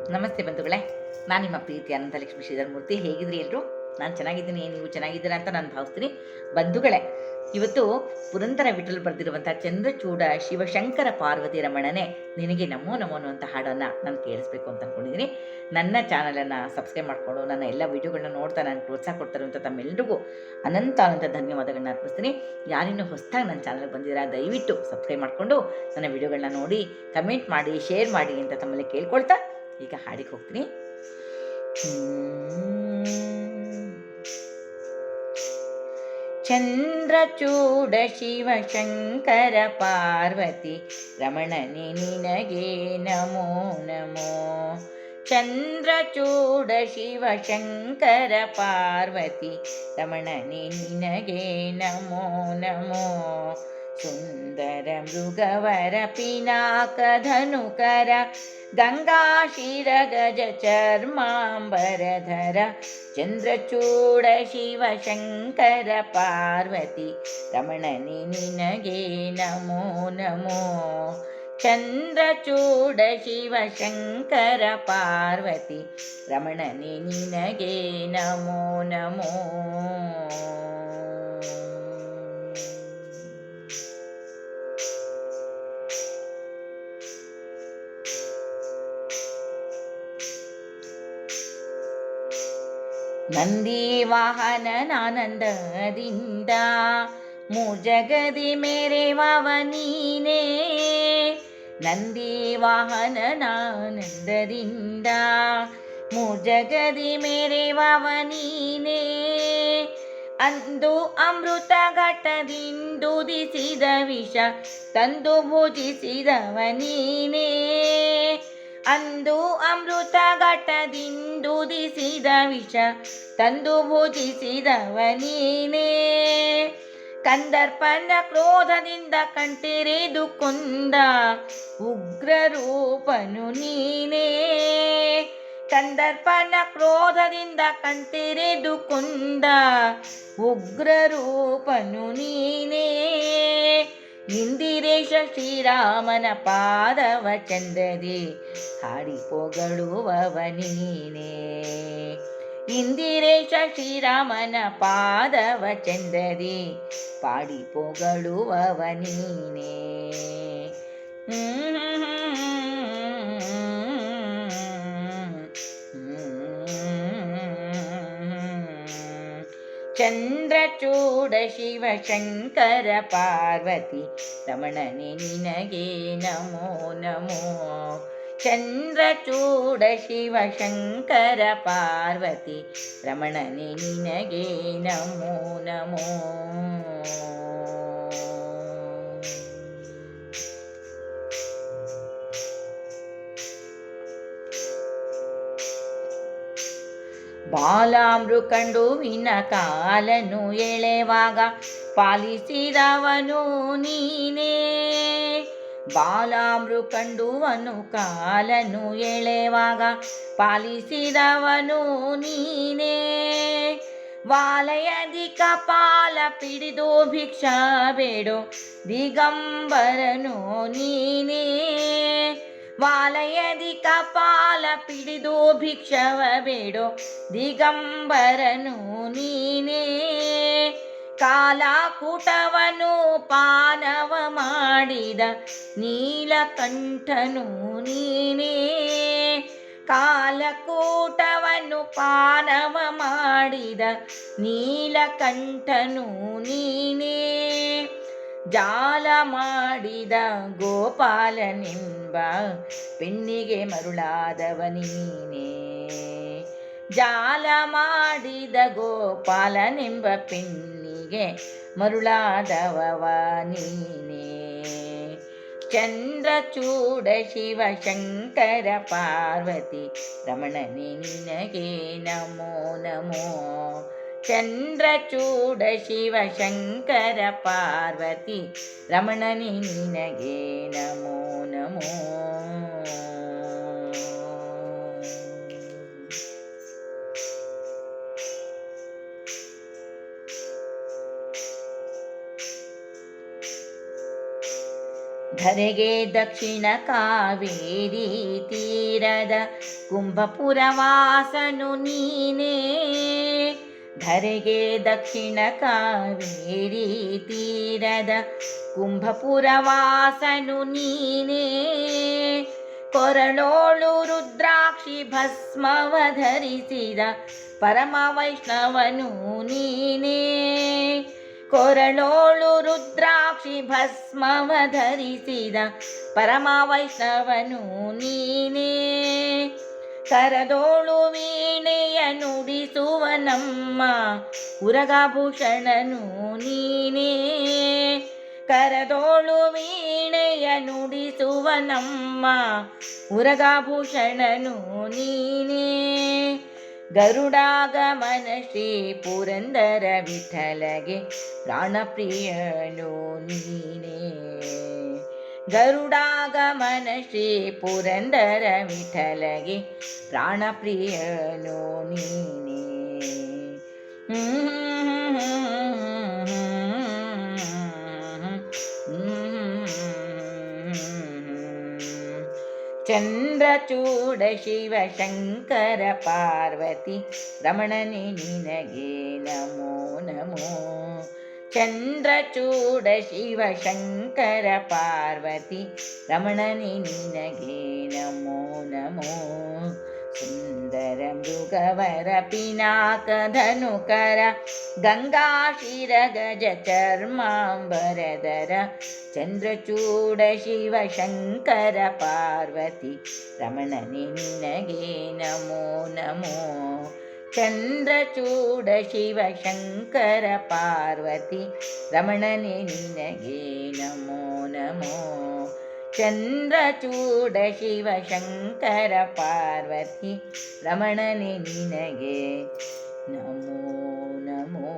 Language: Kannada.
ನಮಸ್ತೆ ಬಂಧುಗಳೇ, ನಾನು ನಿಮ್ಮ ಪ್ರೀತಿ ಅನಂತಲಕ್ಷ್ಮಿ ಶ್ರೀಧರಮೂರ್ತಿ. ಹೇಗಿದ್ರಿ ಎಲ್ಲರೂ? ನಾನು ಚೆನ್ನಾಗಿದ್ದೀನಿ, ನೀವು ಚೆನ್ನಾಗಿದ್ದೀರಾ ಅಂತ ನಾನು ಭಾವಿಸ್ತೀನಿ. ಬಂಧುಗಳೇ, ಇವತ್ತು ಪುರಂದರ ವಿಠಲ್ ಬರೆದಿರುವಂಥ ಚಂದ್ರಚೂಡ ಶಿವಶಂಕರ ಪಾರ್ವತಿ ರಮಣನೆ ನಿನಗೆ ನಮೋ ನಮೋ ಅನ್ನುವಂಥ ಹಾಡನ್ನು ನಾನು ಕೇಳಿಸ್ಬೇಕು ಅಂತ ಅಂದ್ಕೊಂಡಿದ್ದೀನಿ. ನನ್ನ ಚಾನಲನ್ನು ಸಬ್ಸ್ಕ್ರೈಬ್ ಮಾಡಿಕೊಂಡು ನನ್ನ ಎಲ್ಲ ವೀಡಿಯೋಗಳನ್ನ ನೋಡ್ತಾ ನನಗೆ ಪ್ರೋತ್ಸಾಹ ಕೊಡ್ತಾರಂಥ ತಮ್ಮೆಲ್ಲರಿಗೂ ಅನಂತ ಧನ್ಯವಾದಗಳನ್ನ ಅರ್ಪಿಸ್ತೀನಿ. ಯಾರಿನ್ನೂ ಹೊಸದಾಗಿ ನನ್ನ ಚಾನಲ್ಗೆ ಬಂದಿದ್ದೀರಾ, ದಯವಿಟ್ಟು ಸಬ್ಸ್ಕ್ರೈಬ್ ಮಾಡಿಕೊಂಡು ನನ್ನ ವೀಡಿಯೋಗಳನ್ನ ನೋಡಿ, ಕಮೆಂಟ್ ಮಾಡಿ, ಶೇರ್ ಮಾಡಿ ಅಂತ ತಮ್ಮಲ್ಲಿ ಕೇಳ್ಕೊಳ್ತಾ ಈಗ ಹಾಡಿಗೆ ಹೋಗ್ತೀನಿ. ಚಂದ್ರಚೂಡ ಶಿವಶಂಕರ ಪಾರ್ವತಿ ರಮಣನೆ ನಿನಗೆ ನಮೋ ನಮೋ. ಚಂದ್ರಚೂಡ ಶಿವಶಂಕರ ಪಾರ್ವತಿ ರಮಣನೆ ನಿನಗೆ ನಮೋ ನಮೋ. ಸುಂದರ ಮೃಗವರ ಪಿನಾಕ ಧನುಕರ ಗಂಗಾಶಿರ ಗಜ ಚರ್ಮಾಂಬರಧರ ಚಂದ್ರಚೂಡ ಶಿವಶಂಕರ ಪಾರ್ವತಿ ರಮಣನೆ ನಿನಗೆ ನಮೋ ನಮೋ. ಚಂದ್ರಚೂಡ ಶಿವಶಂಕರ ಪಾರ್ವತಿ ರಮಣನೆ ನಿನಗೆ ನಮೋ ನಮೋ. ನಂದಿ ವಾಹನನಾನಂದದಿಂದ ಮುಜಗದಿ ಮೆರೆವವ ನೀನೇ. ನಂದಿ ವಾಹನನಾನಂದದಿಂದ ಮುಜಗದಿ ಮೆರೆವವ ನೀನೇ. ಅಂದು ಅಮೃತ ಘಟದಿಂದುದಿಸಿದ ವಿಷ ತಂದು ಭುಜಿಸಿದವ ನೀನೇ. ಅಂದು ಅಮೃತ ಘಟದಿಂದುದಿಸಿದ ವಿಷ ತಂದು ಭುಜಿಸಿದವ ನೀನೇ. ಕಂದರ್ಪನ ಕ್ರೋಧದಿಂದ ಕಣ್ತೆರೆದು ಕೊಂದ ಉಗ್ರ ರೂಪನು ನೀನೇ. ಕಂದರ್ಪನ ಕ್ರೋಧದಿಂದ ಕಣ್ತೆರೆದು ಕೊಂದ ಉಗ್ರ ರೂಪನು ನೀನೇ. ಇಂದಿರೇಶ ಶ್ರೀರಾಮನ ಪಾದವ ಚಂದದಿ ಹಾಡಿ ಪೊಗಳುವವ ನೀನೇ. ಇಂದಿರೇಶ ಶ್ರೀರಾಮನ ಪಾದವ ಚಂದದಿ ಪಾಡಿ ಪೊಗಳುವವ ನೀನೇ. ಚಂದ್ರಚೂಡ ಶಿವಶಂಕರ ಪಾರ್ವತಿ ರಮಣನೆ ನಿನಗೆ ನಮೋ ನಮೋ. ಚಂದ್ರಚೂಡ ಶಿವಶಂಕರ ಪಾರ್ವತಿ ರಮಣನೆ ನಿನಗೆ ನಮೋ ನಮೋ. ಬಾಲಾಮೃಕಂಡುವಿನ ಕಾಲನು ಎಳೆವಾಗ ಪಾಲಿಸಿದವನು ನೀನೇ. ಬಾಲಾಮೃಕಂಡುವನು ಕಾಲನು ಎಳೆವಾಗ ಪಾಲಿಸಿದವನು ನೀನೇ. ವಾಲಯದಿ ಕಪಾಲ ಪಿಡಿದು ಭಿಕ್ಷಾ ಬೇಡೋ ದಿಗಂಬರನು ನೀನೇ. ವಾಲಯದಿ ಕಪಾಲ ಪಿಡಿದು ಭಿಕ್ಷವ ಬೇಡೋ ದಿಗಂಬರನು ನೀನೇ. ಕಾಲಕೂಟವನು ಪಾನವ ಮಾಡಿದ ನೀಲಕಂಠನು ನೀನೇ. ಕಾಲಕೂಟವನ್ನು ಪಾನವ ಮಾಡಿದ ನೀಲಕಂಠನು ನೀನೇ. ಜಾಲ ಮಾಡಿದ ಗೋಪಾಲನೆಂಬ ಪೆಣ್ಣಿಗೆ ಮರುಳಾದವ ನೀನೇ. ಜಾಲ ಮಾಡಿದ ಗೋಪಾಲನೆಂಬ ಪೆಣ್ಣಿಗೆ ಮರುಳಾದವ ನೀನೇ. ಚಂದ್ರಚೂಡ ಶಿವಶಂಕರ ಪಾರ್ವತಿ ರಮಣನೆ ನಿನಗೆ ನಮೋ ನಮೋ. ಚಂದ್ರಚೂಡ ಶಿವಶಂಕರ ಪಾರ್ವತಿ ರಮಣನೆ ನಿನಗೆ ನಮೋ ನಮೋ. ಧರೆಗೆ ದಕ್ಷಿಣ ಕಾವೇರಿ ತೀರದ ಕುಂಭಪುರವಾಸನು ನೀನೇ. ಧರೆಗೆ ದಕ್ಷಿಣ ಕಾವೇರಿ ತೀರದ ಕುಂಭಪುರವಾಸನು ನೀನೇ. ಕೊರಳೋಳು ರುದ್ರಾಕ್ಷಿ ಭಸ್ಮವ ಧರಿಸಿದ ಪರಮ ವೈಷ್ಣವನು ನೀನೇ. ಕೊರಳೋಳು ರುದ್ರಾಕ್ಷಿ ಭಸ್ಮವ ಧರಿಸಿದ ಪರಮ ವೈಷ್ಣವನು ನೀನೇ. ಕರದೋಳು ವೀಣೆಯ ನುಡಿಸುವ ನಮ್ಮ ಉರಗಭೂಷಣನು ನೀನೇ. ಕರದೋಳು ವೀಣೆಯ ನುಡಿಸುವ ನಮ್ಮ ಉರಗಭೂಷಣನು ನೀನೇ. ಗರುಡಾಗಮನ ಶ್ರೀ ಪುರಂದರ ವಿಠಲಗೆ ಪ್ರಾಣಪ್ರಿಯನು ನೀನೇ. ಗರುಡಾಗಮನ ಶ್ರೀ ಪುರಂದರ ವಿಠಲಗೆ ಪ್ರಾಣಪ್ರಿಯನು ನೀನೇ. ಚಂದ್ರಚೂಡ ಶಿವ ಶಂಕರ ಪಾರ್ವತಿ ರಮಣನೆ ನಿನಗೆ ನಮೋ ನಮೋ. ಚಂದ್ರಚೂಡ ಶಿವ ಶಂಕರ ಪಾರ್ವತಿ ರಮಣನೆ ನಿನಗೆ ನಮೋ ನಮೋ. ಸುಂದರ ಮೃಗವರ ಪಿನಾಕ ಧನುಕರ ಗಂಗಾಶಿರ ಗಜ ಚರ್ಮಾಂಬರಧರ ಚಂದ್ರಚೂಡ ಶಿವ ಶಂಕರ ಪಾರ್ವತಿ ರಮಣನೆ ನಿನಗೆ ನಮೋ ನಮೋ. ಚಂದ್ರಚೂಡ ಶಿವ ಶಂಕರ ಪಾರ್ವತಿ ರಮಣನೆ ನಿನಗೆ ನಮೋ ನಮೋ. ಚಂದ್ರಚೂಡ ಶಿವ ಶಂಕರ ಪಾರ್ವತಿ ರಮಣನೆ ನಿನಗೆ ನಮೋ ನಮೋ.